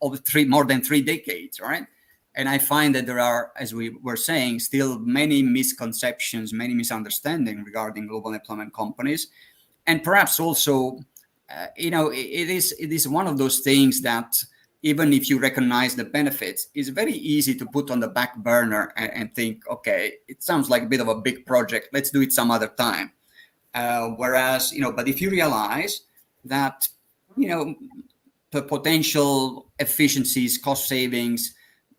more than 3 decades, right? And I find that there are, as we were saying, still many misconceptions, many misunderstandings regarding global employment companies. And perhaps also, it is one of those things that even if you recognize the benefits, it's very easy to put on the back burner and think, okay, it sounds like a bit of a big project. Let's do it some other time. Whereas, but if you realize that, the potential efficiencies, cost savings,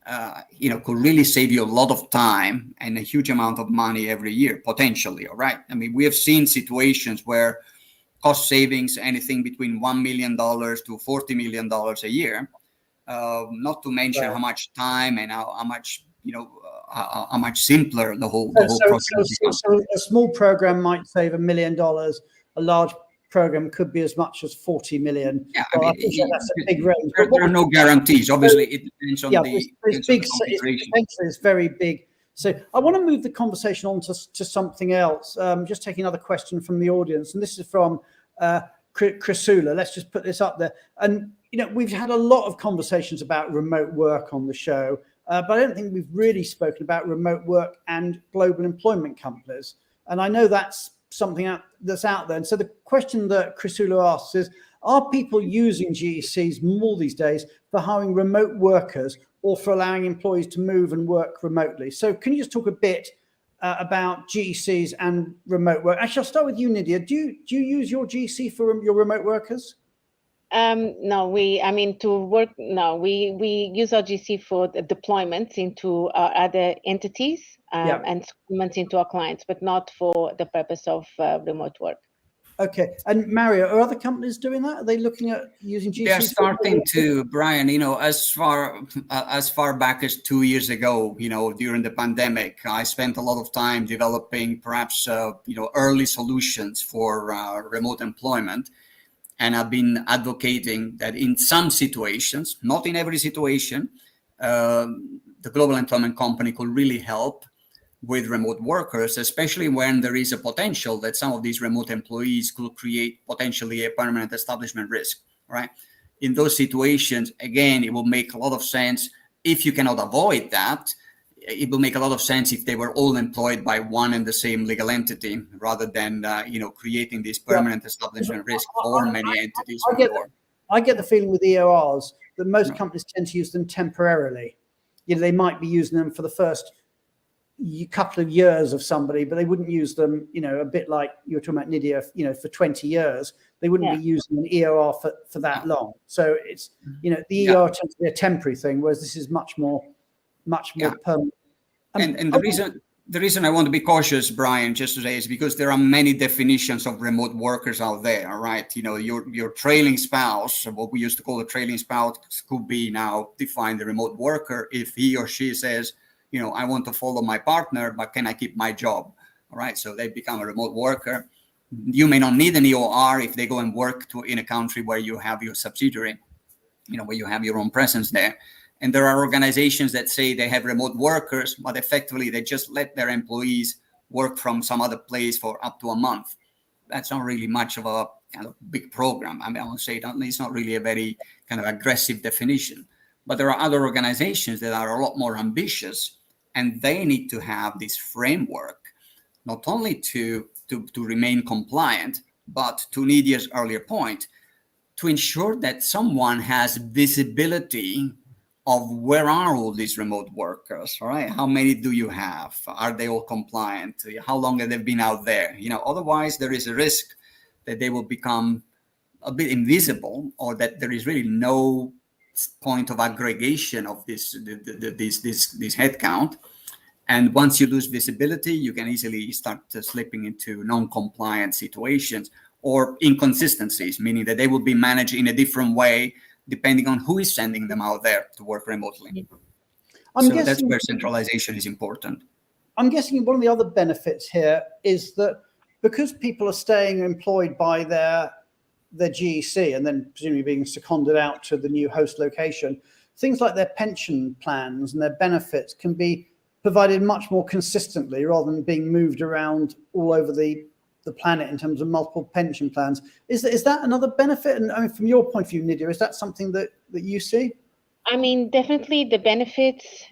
could really save you a lot of time and a huge amount of money every year, potentially, all right? I mean, we have seen situations where cost savings, anything between $1 million to $40 million a year, not to mention how much time and how much, how much simpler the whole process is. So a small program might save $1 million. A large program could be as much as 40 million. Yeah, I think that's a big range. There are no guarantees. Obviously, it depends on it's very big. So I want to move the conversation on to something else. Just taking another question from the audience, and this is from Chrysula. Let's just put this up there. And we've had a lot of conversations about remote work on the show, but I don't think we've really spoken about remote work and global employment companies. And I know that's something that's out there. And so the question that Chrysula asks is, are people using GECs more these days for hiring remote workers or for allowing employees to move and work remotely? So can you just talk a bit about GECs and remote work? Actually, I'll start with you, Nidia. Do you use your GEC for your remote workers? No, we use our GC for the deployments into our other entities and supplements into our clients, but not for the purpose of remote work. Okay. And Mario, are other companies doing that? Are they looking at using GC? They're starting to, Brian, as far back as 2 years ago, during the pandemic, I spent a lot of time developing perhaps, early solutions for remote employment. And I've been advocating that in some situations, not in every situation, the global employment company could really help with remote workers, especially when there is a potential that some of these remote employees could create potentially a permanent establishment risk, right? In those situations, again, it will make a lot of sense. If you cannot avoid that, it will make a lot of sense if they were all employed by one and the same legal entity, rather than creating this permanent establishment risk for many entities. I get the feeling with EORs that most companies tend to use them temporarily. They might be using them for the first couple of years of somebody, but they wouldn't use them, a bit like you were talking about, Nidia, for 20 years. They wouldn't be using an EOR for that long. So it's, the EOR tends to be a temporary thing, whereas this is much more permanent. And the reason I want to be cautious, Brian, just to say, is because there are many definitions of remote workers out there, right? Your trailing spouse, what we used to call a trailing spouse, could be now defined a remote worker if he or she says, I want to follow my partner, but can I keep my job? All right, so they become a remote worker. You may not need an EOR if they go and work in a country where you have your subsidiary, where you have your own presence there. And there are organizations that say they have remote workers, but effectively they just let their employees work from some other place for up to a month. That's not really much of a kind of big program. I would say it's not really a very kind of aggressive definition. But there are other organizations that are a lot more ambitious, and they need to have this framework, not only to remain compliant, but to Nidia's earlier point, to ensure that someone has visibility of where are all these remote workers, all right? How many do you have? Are they all compliant? How long have they been out there? Otherwise there is a risk that they will become a bit invisible, or that there is really no point of aggregation of this headcount. And once you lose visibility, you can easily start slipping into non-compliant situations or inconsistencies, meaning that they will be managed in a different way depending on who is sending them out there to work remotely. That's where centralization is important. I'm guessing one of the other benefits here is that because people are staying employed by their GEC and then presumably being seconded out to the new host location, things like their pension plans and their benefits can be provided much more consistently rather than being moved around all over the planet in terms of multiple pension plans. Is that another benefit? And from your point of view, Nidia, is that something that you see? Definitely the benefits,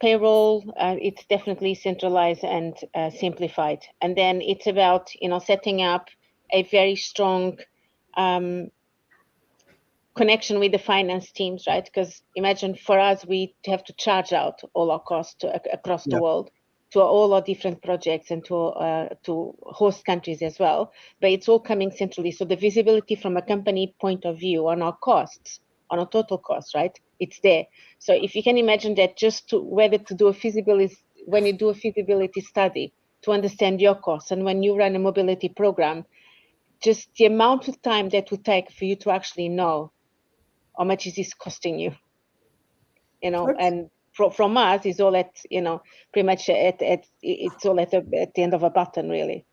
payroll, it's definitely centralized and simplified. And then it's about, setting up a very strong connection with the finance teams, right? Because imagine for us, we have to charge out all our costs across the world to all our different projects and to host countries as well. But it's all coming centrally. So the visibility from a company point of view on our costs, on our total costs, right? It's there. So if you can imagine that when you do a feasibility study to understand your costs, and when you run a mobility program, just the amount of time that would take for you to actually know how much is this costing you, and from us is all at, pretty much it's all at the end of a button, really.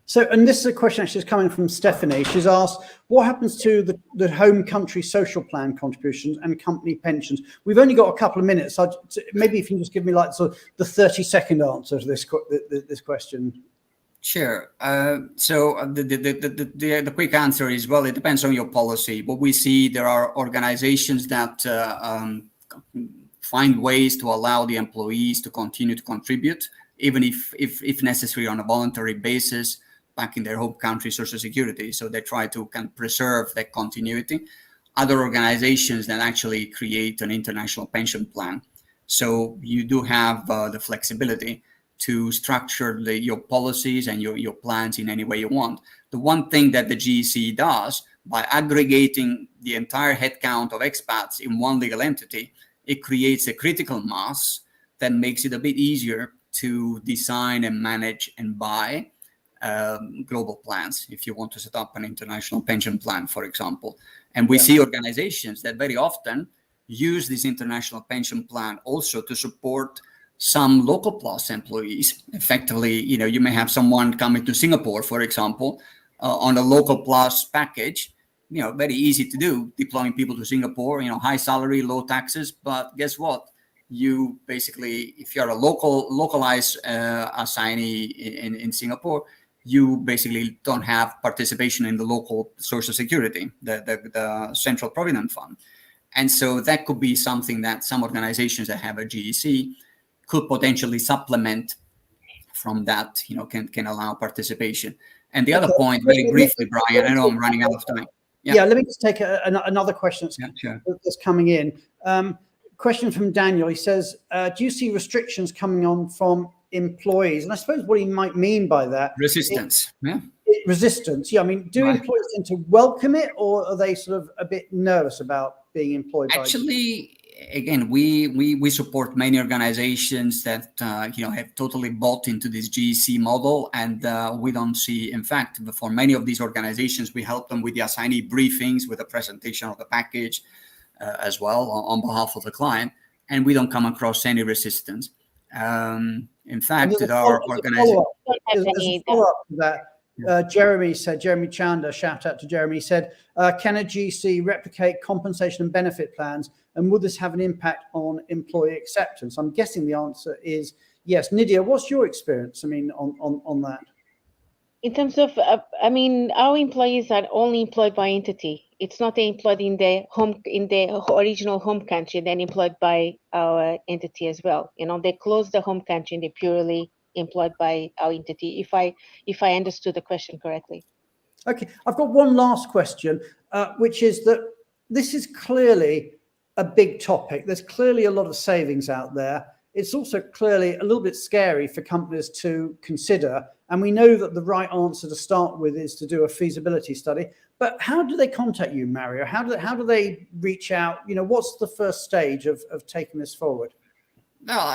So, and this is a question actually is coming from Stephanie. She's asked, what happens to the home country social plan contributions and company pensions? We've only got a couple of minutes. So maybe if you can just give me sort of the 30-second answer to this question. Sure. So the quick answer is, well, it depends on your policy. What we see, there are organizations that find ways to allow the employees to continue to contribute, even if necessary on a voluntary basis, back in their home country Social Security. So they try to kind of preserve that continuity. Other organizations that actually create an international pension plan. So you do have the flexibility to structure your policies and your plans in any way you want. The one thing that the GEC does, by aggregating the entire headcount of expats in one legal entity, it creates a critical mass that makes it a bit easier to design and manage and buy global plans if you want to set up an international pension plan, for example. And we see organizations that very often use this international pension plan also to support some local plus employees. Effectively, you may have someone coming to Singapore, for example, on a local plus package. Very easy to do, deploying people to Singapore, high salary, low taxes. But guess what? You basically, if you're a localized assignee in Singapore, you basically don't have participation in the local Social Security, the Central Provident Fund. And so that could be something that some organizations that have a GEC could potentially supplement from that, can allow participation. And the other point, very briefly, Brian, I know I'm running out of time. Yeah, let me just take another question that's coming in. Question from Daniel. He says, do you see restrictions coming on from employees? And I suppose what he might mean by that, resistance. Resistance. Yeah, I mean, do employees tend to welcome it, or are they sort of a bit nervous about being employed by? Actually, again, we support many organizations that have totally bought into this GEC model, and we don't see, in fact, for many of these organizations, we help them with the assignee briefings, with a presentation of the package as well on behalf of the client, and we don't come across any resistance. In fact, our organization. There's a follow-up to that. Jeremy Chanda, shout out to Jeremy, said, can a GC replicate compensation and benefit plans, and would this have an impact on employee acceptance? I'm guessing the answer is yes. Nidia, what's your experience, on that? In terms of, our employees are only employed by entity. It's not employed in the original home country, then employed by our entity as well. They close the home country and they're purely employed by our entity, if I understood the question correctly. Okay, I've got one last question, which is that this is clearly a big topic. There's clearly a lot of savings out there. It's also clearly a little bit scary for companies to consider. And we know that the right answer to start with is to do a feasibility study. But how do they contact you, Mario? How do they reach out? What's the first stage of taking this forward? No,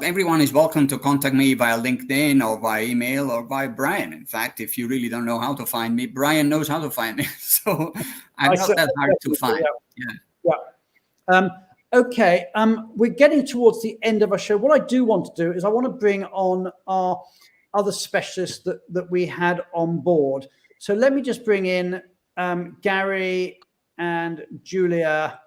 everyone is welcome to contact me via LinkedIn or via email or via Brian. In fact, if you really don't know how to find me, Brian knows how to find me. So I'm not that hard to find. Okay, we're getting towards the end of our show. What I do want to do is I want to bring on our other specialists that we had on board. So let me just bring in Gary and Julia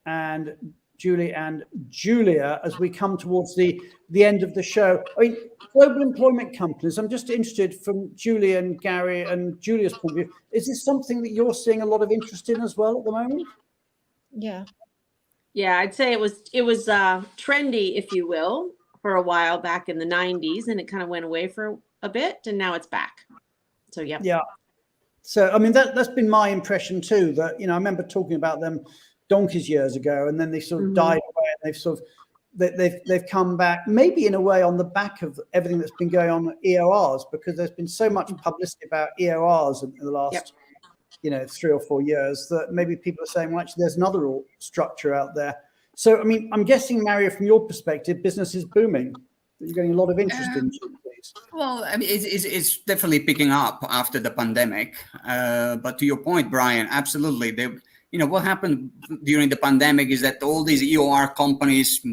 and Julie and Julia as we come towards the end of the show. I mean, global employment companies, I'm just interested from Julie and Gary and Julia's point of view, is this something that you're seeing a lot of interest in as well at the moment? Yeah, I'd say it was trendy, if you will, for a while back in the 90s, and it kind of went away for a bit, and now it's back. So yeah. So I mean that's been my impression too. That I remember talking about them donkeys years ago, and then they sort of died away, and they've come back, maybe in a way on the back of everything that's been going on at EORs, because there's been so much publicity about EORs in the last 3 or 4 years that maybe people are saying, well, actually there's another structure out there. So I mean, I'm guessing, Mario, from your perspective, business is booming. You're getting a lot of interest in these. Well, I mean, it's definitely picking up after the pandemic. But to your point, Brian, absolutely. What happened during the pandemic is that all these EOR companies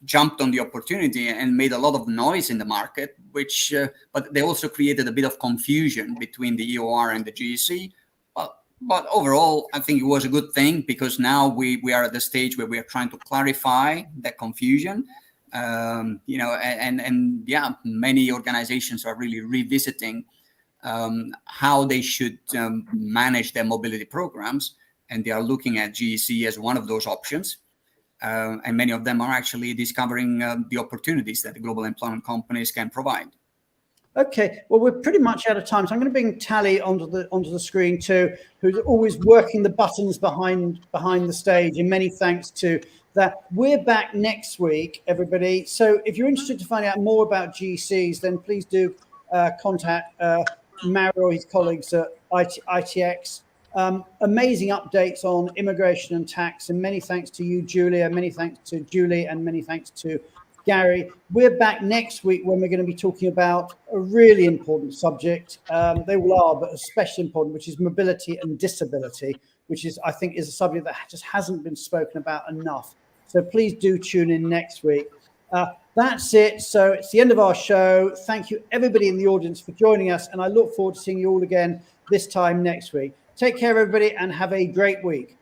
jumped on the opportunity and made a lot of noise in the market, but they also created a bit of confusion between the EOR and the GEC. But overall, I think it was a good thing, because now we are at the stage where we are trying to clarify that confusion. Many organizations are really revisiting how they should manage their mobility programs, and they are looking at GEC as one of those options. And many of them are actually discovering the opportunities that the global employment companies can provide. Okay, well, we're pretty much out of time, so I'm going to bring Tally onto the screen too, who's always working the buttons behind the stage. And many thanks to that. We're back next week, everybody. So if you're interested to find out more about GCs, then please do contact Mario or his colleagues at ITX Amazing updates on immigration and tax. And many thanks to you, Julia. Many thanks to Julie, and many thanks to Gary. We're back next week when we're going to be talking about a really important subject. They all are, but especially important, which is mobility and disability, which is, I think, is a subject that just hasn't been spoken about enough. So please do tune in next week. That's it. So it's the end of our show. Thank you, everybody in the audience, for joining us. And I look forward to seeing you all again this time next week. Take care, everybody, and have a great week.